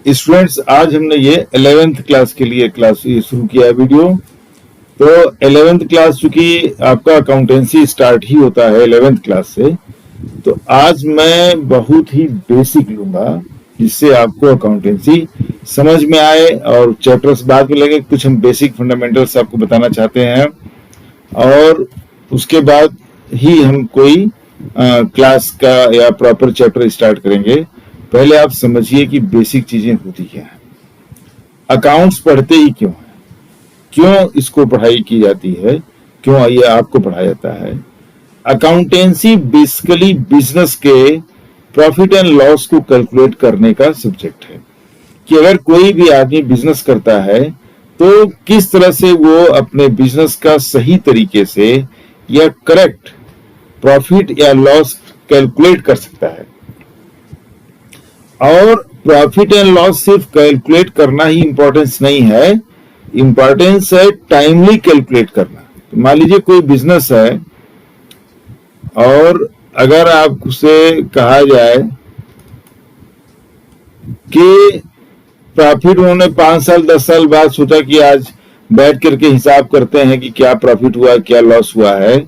Students, आज हमने ये 11th क्लास के लिए क्लास शुरू किया है वीडियो। तो 11th क्लास, चूंकि आपका अकाउंटेंसी स्टार्ट ही होता है 11th क्लास से, तो आज मैं बहुत ही बेसिक लूंगा जिससे आपको अकाउंटेंसी समझ में आए, और चैप्टर्स बाद में लगे। कुछ हम बेसिक फंडामेंटल्स आपको बताना चाहते हैं और उसके बाद ही हम कोई क्लास का या प्रॉपर चैप्टर स्टार्ट करेंगे। पहले आप समझिए कि बेसिक चीजें होती क्या है, अकाउंट्स पढ़ते ही क्यों है, क्यों इसको पढ़ाई की जाती है, क्यों ये आपको पढ़ाया जाता है। अकाउंटेंसी बेसिकली बिजनेस के प्रॉफिट एंड लॉस को कैलकुलेट करने का सब्जेक्ट है कि अगर कोई भी आदमी बिजनेस करता है तो किस तरह से वो अपने बिजनेस का सही तरीके से या करेक्ट प्रॉफिट या लॉस कैलकुलेट कर सकता है। और प्रॉफिट एंड लॉस सिर्फ कैलकुलेट करना ही इंपॉर्टेंस नहीं है, इंपॉर्टेंस है टाइमली कैलकुलेट करना। तो मान लीजिए कोई बिजनेस है और अगर आपसे कहा जाए कि प्रॉफिट उन्होंने 5 साल 10 साल बाद सोचा कि आज बैठ करके हिसाब करते हैं कि क्या प्रॉफिट हुआ क्या लॉस हुआ है,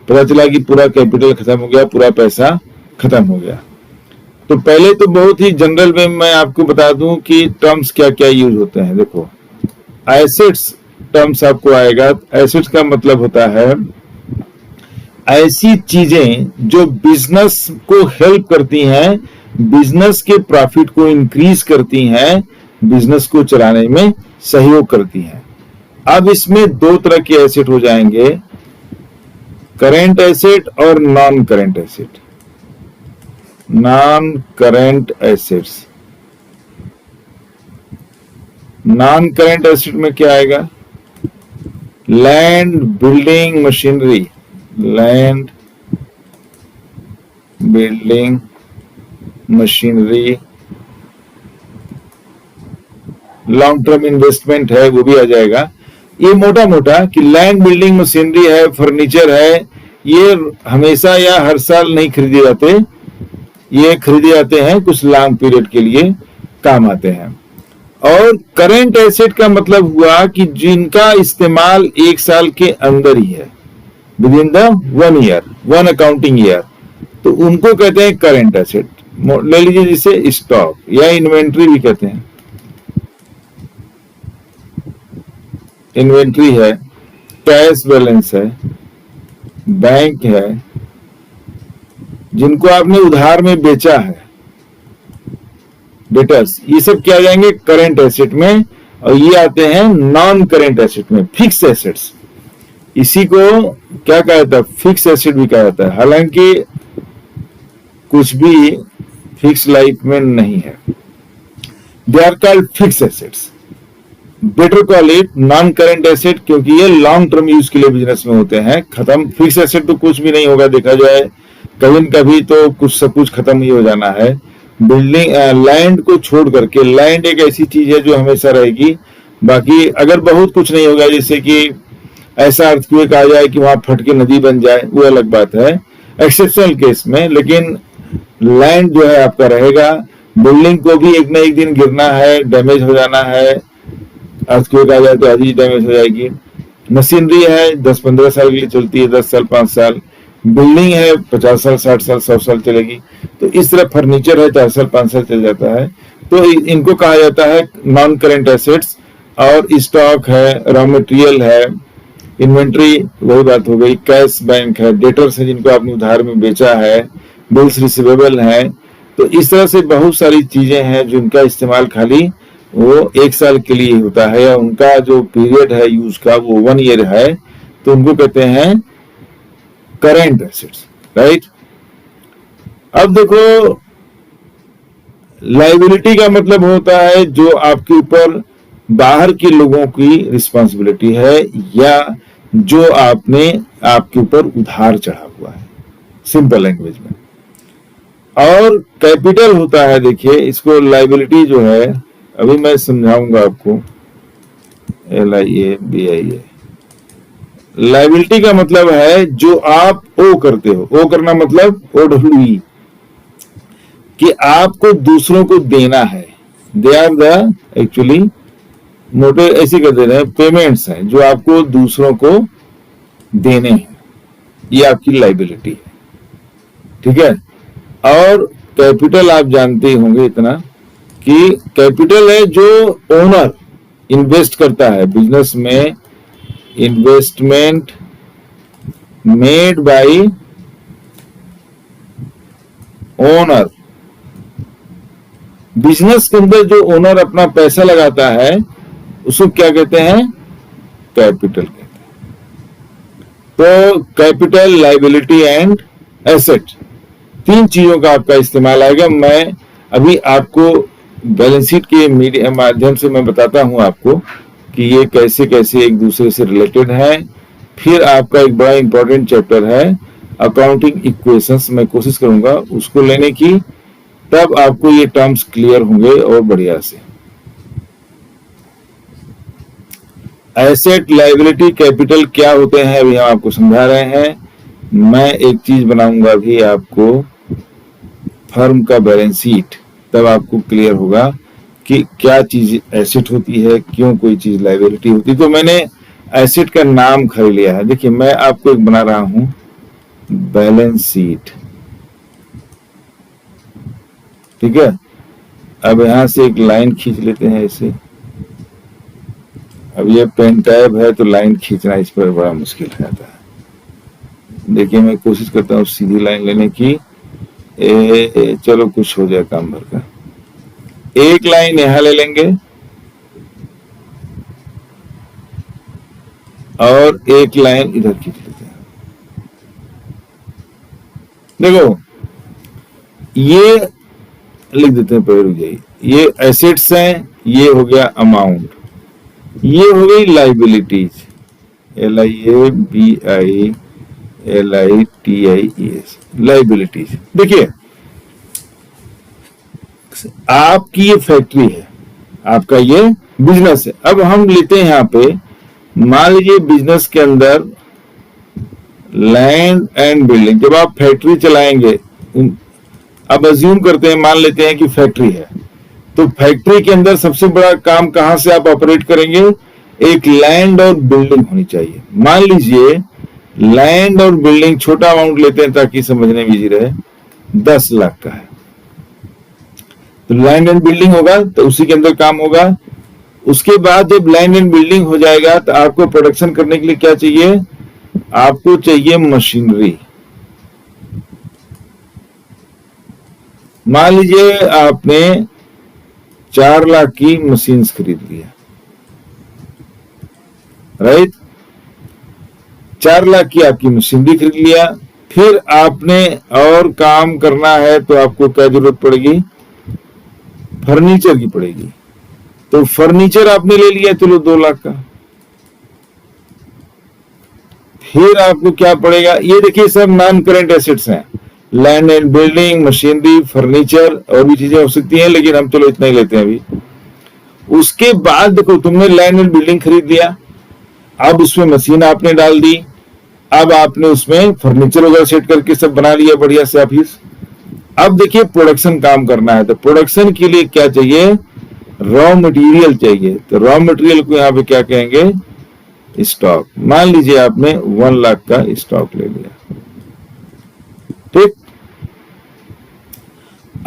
पता चला कि पूरा कैपिटल खत्म हो गया, पूरा पैसा खत्म हो गया। तो पहले तो बहुत ही जनरल में मैं आपको बता दूं कि टर्म्स क्या क्या यूज होते हैं। देखो, एसेट्स टर्म्स आपको आएगा। एसेट्स का मतलब होता है ऐसी चीजें जो बिजनेस को हेल्प करती हैं, बिजनेस के प्रॉफिट को इंक्रीज करती हैं, बिजनेस को चलाने में सहयोग करती हैं। अब इसमें दो तरह के एसेट हो जाएंगे, करेंट एसेट और non current asset. Non current assets, non current asset में क्या आएगा? Land, building, machinery, land, building, machinery, long term investment है वो भी आ जाएगा। ये मोटा मोटा कि लैंड, बिल्डिंग, मशीनरी है, फर्नीचर है, ये हमेशा या हर साल नहीं खरीदे जाते, ये खरीदे जाते हैं कुछ लॉन्ग पीरियड के लिए काम आते हैं। और करेंट एसेट का मतलब हुआ कि जिनका इस्तेमाल 1 साल के अंदर ही है, with in the 1 year, 1 accounting year, तो उनको कहते हैं करेंट एसेट। ले लीजिए जिसे स्टॉक या इन्वेंट्री भी कहते हैं। इन्वेंट्री है, कैश बैलेंस है, बैंक है, जिनको आपने उधार में बेचा है, डेटर्स, ये सब क्या जाएंगे करेंट एसेट में। और ये आते हैं नॉन करेंट एसेट में, फिक्स एसेट्स। इसी को क्या कहा जाता है? फिक्स एसेट भी कहा जाता है, हालांकि कुछ भी फिक्स लाइफ में नहीं है। They are called fix assets, better call it non current asset, क्योंकि ये लॉन्ग टर्म यूज के लिए बिजनेस में होते हैं। खत्म, फिक्स एसेट तो कुछ भी नहीं होगा, देखा जाए कभी न कभी तो कुछ सब कुछ खत्म ही हो जाना है। बिल्डिंग, लैंड को छोड़ करके, लैंड एक ऐसी चीज है जो हमेशा रहेगी। बाकी अगर बहुत कुछ नहीं होगा, जैसे कि ऐसा अर्थक्वेक आ जाए कि वहां फट के नदी बन जाए, वो अलग बात है एक्सेप्शनल केस में, लेकिन लैंड जो है आपका रहेगा। बिल्डिंग को भी एक न एक दिन गिरना है, डैमेज हो जाना है, अर्थक्वेक आ जाए तो आधी डैमेज हो जाएगी। मशीनरी है 10-15 साल के लिए चलती है, 10 साल 5 साल। बिल्डिंग है 50 साल 60 साल 100 साल चलेगी। तो इस तरह फर्नीचर है 4 साल 5 साल चल जाता है। तो इनको कहा जाता है नॉन करेंट एसेट्स। और स्टॉक है, रॉ मटेरियल है, इन्वेंट्री वही बात हो गई, कैश बैंक है, डेटर्स है जिनको आपने उधार में बेचा है, बिल्स रिसीवेबल है। तो इस तरह से बहुत सारी चीजें हैं जिनका इस्तेमाल खाली वो 1 साल के लिए होता है, या उनका जो पीरियड है यूज का वो 1 ईयर है, तो उनको कहते हैं करेंट एसेट्स, राइट। अब देखो, लायबिलिटी का मतलब होता है जो आपके ऊपर बाहर के लोगों की रिस्पॉन्सिबिलिटी है, या जो आपने आपके ऊपर उधार चढ़ा हुआ है, सिंपल लैंग्वेज में। और कैपिटल होता है, देखिए इसको लायबिलिटी जो है अभी मैं समझाऊंगा आपको, LIABIA। लायबिलिटी का मतलब है जो आप ओ करते हो, ओ करना मतलब OWE, कि आपको दूसरों को देना है, दे आर द एक्चुअली मोटे ऐसे कर दे रहे हैं, पेमेंट्स हैं जो आपको दूसरों को देने हैं, ये आपकी लाइबिलिटी है, ठीक है। और कैपिटल आप जानते होंगे इतना कि कैपिटल है जो ओनर इन्वेस्ट करता है बिजनेस में, investment made by owner. Business के अंदर जो ओनर अपना पैसा लगाता है उसको क्या कहते हैं, कैपिटल कहते हैं। तो कैपिटल, लाइबिलिटी एंड एसेट, तीन चीजों का आपका इस्तेमाल आएगा। मैं अभी आपको बैलेंस शीट के माध्यम से मैं बताता हूं आपको कि ये कैसे कैसे एक दूसरे से रिलेटेड है। फिर आपका एक बड़ा इंपॉर्टेंट चैप्टर है अकाउंटिंग इक्वेशंस, मैं कोशिश करूंगा उसको लेने की, तब आपको ये टर्म्स क्लियर होंगे और बढ़िया से। एसेट, लायबिलिटी, कैपिटल क्या होते हैं अभी हम आपको समझा रहे हैं। मैं एक चीज बनाऊंगा अभी आपको, फर्म का बैलेंस शीट, तब आपको क्लियर होगा कि क्या चीज एसेट होती है, क्यों कोई चीज लायबिलिटी होती है। तो मैंने एसेट का नाम खरीद लिया है। देखिए मैं आपको एक बना रहा हूं बैलेंस शीट, ठीक है। अब यहां से एक लाइन खींच लेते हैं ऐसे। अब ये पेन टैब है तो लाइन खींचना इस पर बड़ा मुश्किल हो जाता है। देखिए मैं कोशिश करता हूँ सीधी लाइन लेने की। चलो कुछ हो जाए काम भर का। एक लाइन यहां ले लेंगे और एक लाइन इधर खींच लेते हैं। देखो ये लिख देते हैं, पहले रुक जाइए। ये एसेट्स हैं, ये हो गया अमाउंट, ये हो गई लाइबिलिटीज, LIABILITIES, लाइबिलिटीज। देखिए आपकी ये फैक्ट्री है, आपका ये बिजनेस है। अब हम लेते हैं यहाँ पे, मान लीजिए बिजनेस के अंदर लैंड एंड बिल्डिंग, जब आप फैक्ट्री चलाएंगे, अब अज्यूम करते हैं, मान लेते हैं कि फैक्ट्री है, तो फैक्ट्री के अंदर सबसे बड़ा काम कहां से आप ऑपरेट करेंगे, एक लैंड और बिल्डिंग होनी चाहिए। मान लीजिए लैंड और बिल्डिंग, छोटा अमाउंट लेते हैं ताकि समझने में इजी रहे, 10 लाख का है, तो लैंड एंड बिल्डिंग होगा तो उसी के अंदर काम होगा। उसके बाद जब लैंड एंड बिल्डिंग हो जाएगा तो आपको प्रोडक्शन करने के लिए क्या चाहिए, आपको चाहिए मशीनरी। मान लीजिए आपने 4 लाख की मशीन खरीद लिया, राइट, 4 लाख की आपकी मशीनरी खरीद लिया। फिर आपने और काम करना है तो आपको क्या जरूरत पड़ेगी, फर्नीचर की पड़ेगी। तो फर्नीचर आपने ले लिया, चलो 2 लाख का। फिर आपको क्या पड़ेगा, ये देखिए सब नॉन करेंट एसेट्स हैं, land and building, machinery, furniture, और भी चीजें हो सकती हैं, लेकिन हम चलो इतना ही लेते हैं अभी। उसके बाद देखो तुमने लैंड एंड बिल्डिंग खरीद लिया, अब उसमें मशीन आपने डाल दी, अब आपने उसमें फर्नीचर वगैरह सेट करके सब बना लिया बढ़िया से ऑफिस। अब देखिए प्रोडक्शन काम करना है, तो प्रोडक्शन के लिए क्या चाहिए, रॉ मटेरियल चाहिए। तो रॉ मटेरियल को यहाँ पे क्या कहेंगे, स्टॉक। मान लीजिए आपने 1 लाख का स्टॉक ले लिया, ठीक।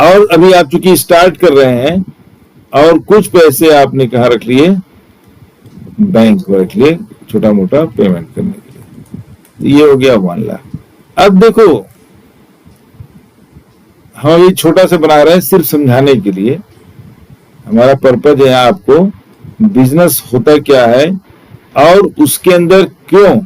और अभी आप चूंकि स्टार्ट कर रहे हैं और कुछ पैसे आपने कहा रख लिए, बैंक में रख लिए छोटा मोटा पेमेंट करने के लिए, ये हो गया 1 लाख। अब देखो हम ये छोटा सा बना रहे हैं सिर्फ समझाने के लिए, हमारा पर्पज है आपको बिजनेस होता क्या है और उसके अंदर क्यों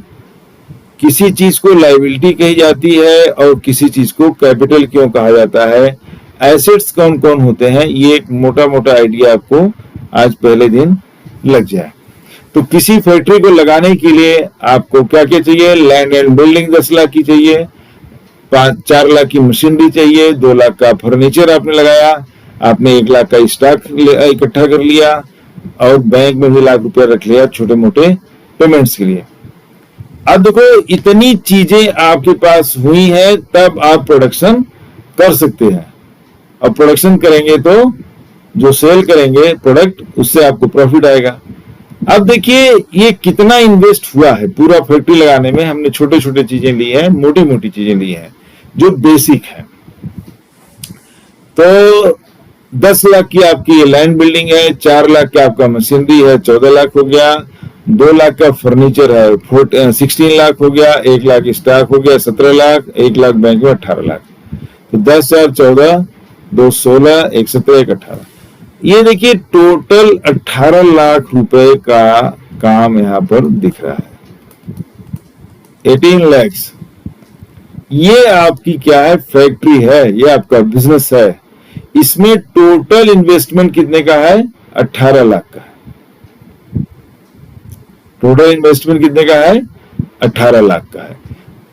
किसी चीज को लायबिलिटी कही जाती है और किसी चीज को कैपिटल क्यों कहा जाता है, एसेट्स कौन कौन होते हैं, ये एक मोटा मोटा आइडिया आपको आज पहले दिन लग जाए। तो किसी फैक्ट्री को लगाने के लिए आपको क्या क्या चाहिए, लैंड एंड बिल्डिंग 10 लाख की चाहिए, 4 लाख की मशीनरी चाहिए, 2 लाख का फर्नीचर आपने लगाया, आपने 1 लाख का स्टॉक इकट्ठा कर लिया और बैंक में भी लाख रुपया रख लिया छोटे मोटे पेमेंट्स के लिए। अब देखो इतनी चीजें आपके पास हुई है, तब आप प्रोडक्शन कर सकते हैं। अब प्रोडक्शन करेंगे तो जो सेल करेंगे प्रोडक्ट, उससे आपको प्रॉफिट आएगा। अब देखिए ये कितना इन्वेस्ट हुआ है पूरा फैक्ट्री लगाने में। हमने छोटे छोटे चीजें ली हैं, मोटी मोटी चीजें ली हैं जो बेसिक है। तो 10 लाख की आपकी लैंड बिल्डिंग है, 4 लाख का आपका मशीनरी है, 14 लाख हो गया, 2 लाख का फर्नीचर है, 16 लाख हो गया, 1 लाख स्टॉक हो गया, 17 लाख, 1 लाख बैंक में 18 लाख। तो 10 4 14, 2 16, 1 17, 1 18। ये देखिए टोटल 18 लाख रुपए का काम यहाँ पर दिख रहा है, 18 लैक्स। ये आपकी क्या है, फैक्ट्री है, ये आपका बिजनेस है। इसमें टोटल इन्वेस्टमेंट कितने का है, 18 लाख का है। टोटल इन्वेस्टमेंट कितने का है, 18 लाख का है।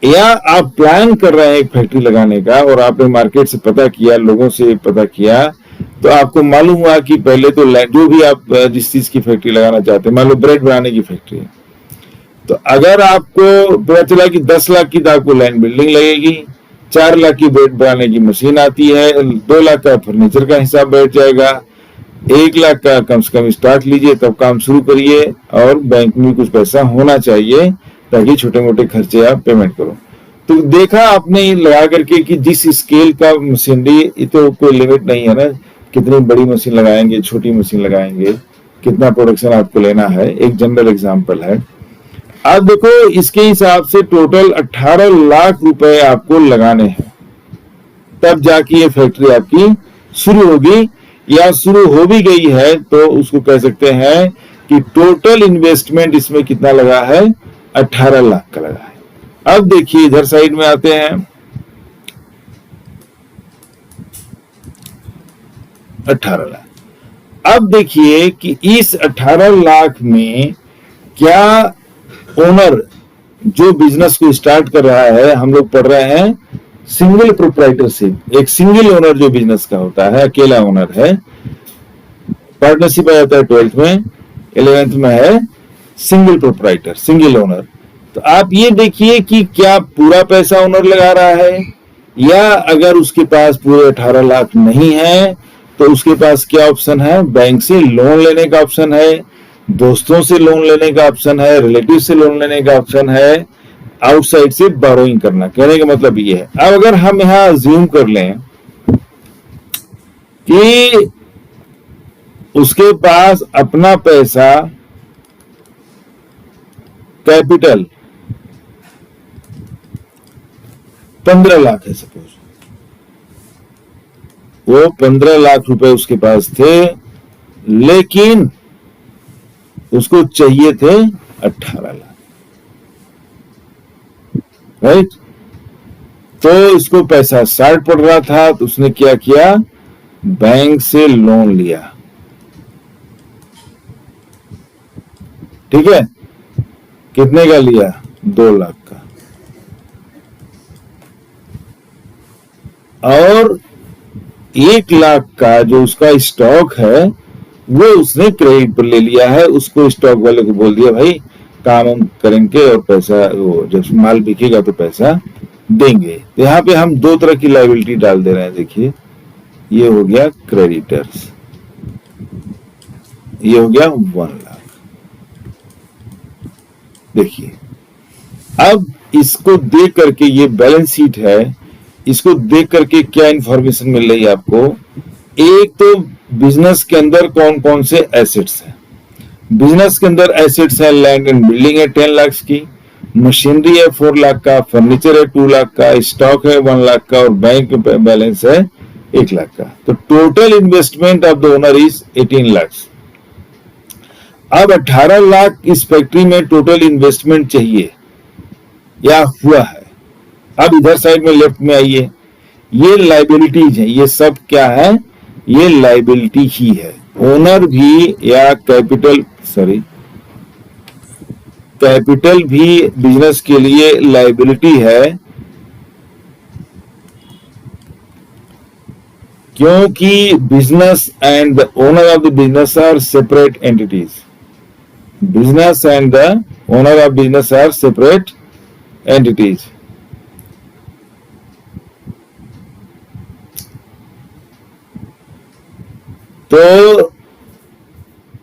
या आप प्लान कर रहे हैं एक फैक्ट्री लगाने का और आपने मार्केट से पता किया, लोगों से पता किया, तो आपको मालूम हुआ कि पहले तो जो भी आप जिस चीज की फैक्ट्री लगाना चाहते हैं, मान लो ब्रेड बनाने की फैक्ट्री है, तो अगर आपको पता चला कि 10 लाख की तो आपको लैंड बिल्डिंग लगेगी, 4 लाख की ब्रेड बनाने की मशीन आती है, 2 लाख का फर्नीचर का हिसाब बैठ जाएगा, 1 लाख का कम से कम स्टार्ट लीजिए, तब काम शुरू करिए, और बैंक में कुछ पैसा होना चाहिए ताकि छोटे मोटे खर्चे आप पेमेंट करो। तो देखा आपने लगा करके कि जिस स्केल का मशीनरी, तो कोई लिमिट नहीं है ना, कितनी बड़ी मशीन लगाएंगे, छोटी मशीन लगाएंगे, कितना प्रोडक्शन आपको लेना है, एक जनरल एग्जांपल है। अब देखो इसके हिसाब से टोटल 18 लाख रुपए आपको लगाने हैं, तब जाके ये फैक्ट्री आपकी शुरू होगी, या शुरू हो भी गई है तो उसको कह सकते हैं कि टोटल इन्वेस्टमेंट इसमें कितना लगा है, 18 लाख का लगा है। अब देखिए इधर साइड में आते हैं, 18 लाख। अब देखिए कि इस 18 लाख में क्या ओनर जो बिजनेस को स्टार्ट कर रहा है, हम लोग पढ़ रहे हैं सिंगल प्रोप्राइटरशिप, एक सिंगल ओनर जो बिजनेस का होता है, अकेला ओनर है। पार्टनरशिप आ जाता है 12th में, 11th में है सिंगल प्रोप्राइटर, सिंगल ओनर। तो आप ये देखिए कि क्या पूरा पैसा ओनर लगा रहा है, या अगर उसके पास पूरे 18 लाख नहीं है तो उसके पास क्या ऑप्शन है, बैंक से लोन लेने का ऑप्शन है, दोस्तों से लोन लेने का ऑप्शन है, रिलेटिव से लोन लेने का ऑप्शन है, आउटसाइड से बोरोइंग करना। कहने का मतलब ये है, अब अगर हम यहां अज्यूम कर लें कि उसके पास अपना पैसा कैपिटल 15 लाख है, सपोज वो 15 लाख रुपए उसके पास थे, लेकिन उसको चाहिए थे 18 लाख, राइट। तो इसको पैसा शार्ट पड़ रहा था, तो उसने क्या किया, बैंक से लोन लिया, ठीक है। कितने का लिया, 2 लाख का, और 1 लाख का जो उसका स्टॉक है वो उसने क्रेडिट पर ले लिया है। उसको स्टॉक वाले को बोल दिया, भाई काम हम करेंगे और पैसा वो जब माल बिकेगा तो पैसा देंगे। तो यहाँ पे हम 2 तरह की लायबिलिटी डाल दे रहे हैं। देखिए ये हो गया क्रेडिटर्स, ये हो गया 1 लाख। देखिए अब इसको देख करके, ये बैलेंस शीट है, इसको देख करके क्या इंफॉर्मेशन मिल रही है आपको। एक तो बिजनेस के अंदर कौन कौन से एसेट्स हैं। बिजनेस के अंदर एसेट्स है, लैंड एंड बिल्डिंग है 10 लाख की, मशीनरी है 4 लाख का, फर्नीचर है 2 लाख का, स्टॉक है 1 लाख का, और बैंक बैलेंस है 1 लाख का। तो total investment of the owner is 18 lakh. अब 18 लाख इस फैक्ट्री में टोटल इन्वेस्टमेंट चाहिए या हुआ है। अब इधर साइड में लेफ्ट में आइए, ये लाइबिलिटीज है, ये सब क्या है, ये लाइबिलिटी ही है। ओनर भी या कैपिटल भी बिजनेस के लिए लाइबिलिटी है, क्योंकि business and the owner of the business are separate entities. Business and the owner of business are separate entities. तो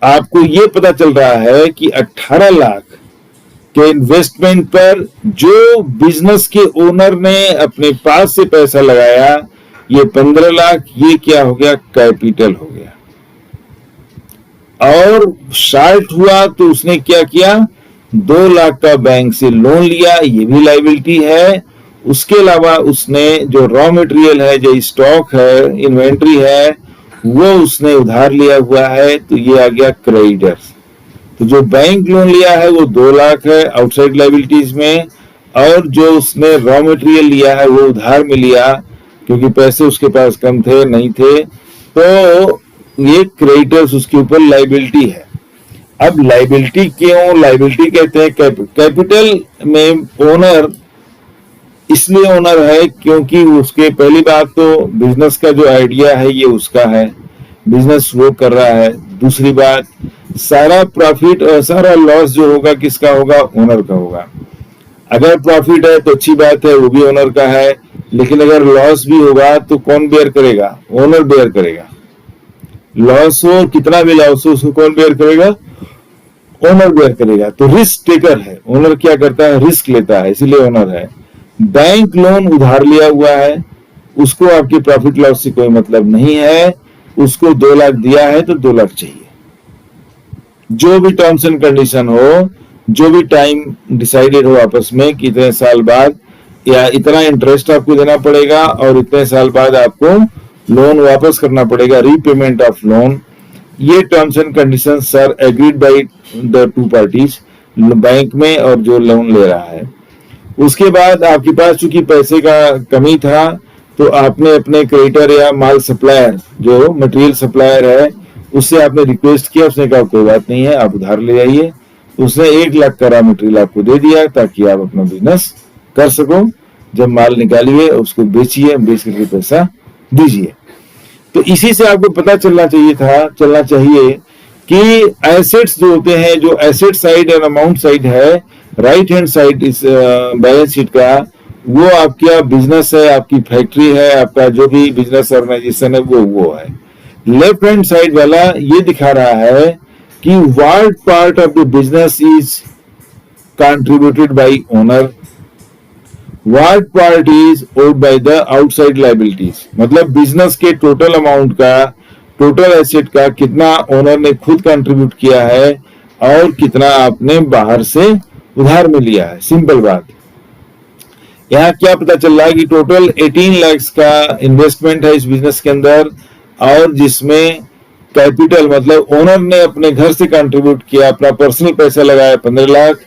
आपको ये पता चल रहा है कि 18 लाख के इन्वेस्टमेंट पर जो बिजनेस के ओनर ने अपने पास से पैसा लगाया, ये 15 लाख, ये क्या हो गया, कैपिटल हो गया। और शार्ट हुआ तो उसने क्या किया, 2 लाख का बैंक से लोन लिया, ये भी लाइबिलिटी है। उसके अलावा उसने जो रॉ मटेरियल है, जो स्टॉक है, इन्वेंट्री है, वो उसने उधार लिया हुआ है, तो ये आ गया क्रेडिटर्स। तो जो बैंक लोन लिया है वो 2 लाख है आउटसाइड लाइबिलिटीज में, और जो उसने रॉ मटेरियल लिया है वो उधार में लिया क्योंकि पैसे उसके पास कम थे, नहीं थे, तो ये क्रेडिटर्स उसके ऊपर लाइबिलिटी है। अब लाइबिलिटी क्यों लाइबिलिटी कहते हैं? कैपिटल में ओनर इसलिए ओनर है क्योंकि उसके, पहली बात तो बिजनेस का जो आइडिया है ये उसका है, बिजनेस वो कर रहा है। दूसरी बात, सारा प्रॉफिट और सारा लॉस जो होगा किसका होगा, ओनर का होगा। अगर प्रॉफिट है तो अच्छी बात है, वो भी ओनर का है, लेकिन अगर लॉस भी होगा तो कौन बेयर करेगा, ओनर बेयर करेगा। लॉस हो, कितना भी लॉस हो, उसको कौन बेयर करेगा, ओनर बेयर करेगा। तो रिस्क टेकर है ओनर, क्या करता है, रिस्क लेता है, इसलिए ओनर है। बैंक लोन उधार लिया हुआ है, उसको आपके प्रॉफिट लॉस से कोई मतलब नहीं है, उसको 2 लाख दिया है तो 2 लाख चाहिए। जो भी टर्म्स एंड कंडीशन हो, जो भी टाइम डिसाइडेड हो आपस में कि इतने साल बाद या इतना इंटरेस्ट आपको देना पड़ेगा और इतने साल बाद आपको लोन वापस करना पड़ेगा, रीपेमेंट ऑफ लोन, ये terms and condition are agreed by the 2 parties, bank में और जो लोन ले रहा है। उसके बाद आपके पास चूंकि पैसे का कमी था तो आपने अपने क्रेडिटर या माल सप्लायर, जो मटेरियल सप्लायर है, उससे आपने रिक्वेस्ट किया, उसने कहा कोई बात नहीं है, आप उधार ले आइए। उसने 1 लाख का रॉ मटेरियल आपको दे दिया ताकि आप अपना बिजनेस कर सको। जब माल निकालिए उसको बेचिए, बेच करके पैसा दीजिए। तो इसी से आपको पता चलना चाहिए कि एसेट्स जो होते हैं, जो एसेट साइड और अमाउंट साइड है, राइट हैंड साइड इस बैलेंस शीट का, वो आपका बिजनेस है, आपकी फैक्ट्री है, आपका जो भी बिजनेस ऑर्गेनाइजेशन है वो है। लेफ्ट हैंड साइड वाला ये दिखा रहा है कि what part of the business is contributed by owner, what part is owed by the outside liabilities. मतलब बिजनेस के टोटल अमाउंट का, टोटल एसेट का कितना ओनर ने खुद कंट्रीब्यूट किया है और कितना आपने बाहर से उधार में लिया है। सिंपल बात। यहाँ क्या पता चल रहा है कि टोटल 18 लाख का इन्वेस्टमेंट है इस बिजनेस के अंदर, और जिसमें कैपिटल मतलब ओनर ने अपने घर से कंट्रीब्यूट किया, अपना पर्सनल पैसा लगाया 15 लाख,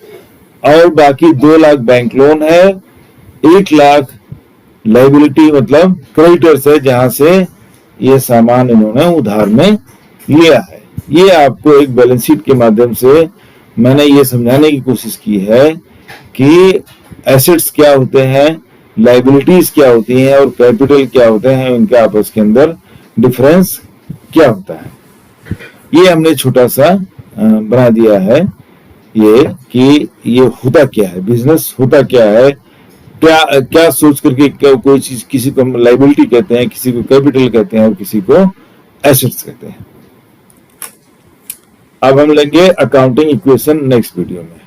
और बाकी 2 लाख बैंक लोन है, 1 लाख लाइबिलिटी मतलब क्रेडिटर्स है, जहां से ये सामान इन्होंने उधार में लिया है। ये आपको एक बैलेंस शीट के माध्यम से मैंने ये समझाने की कोशिश की है कि एसेट्स क्या होते हैं, लाइबिलिटीज क्या होती हैं और कैपिटल क्या होते हैं, उनका आपस के अंदर डिफरेंस क्या होता है। ये हमने छोटा सा बना दिया है ये कि ये होता क्या है, बिजनेस होता क्या है, क्या सोच करके कोई चीज, किसी को लाइबिलिटी कहते हैं, किसी को कैपिटल कहते हैं और किसी को एसेट्स कहते हैं। अब हम लेंगे अकाउंटिंग इक्वेशन नेक्स्ट वीडियो में।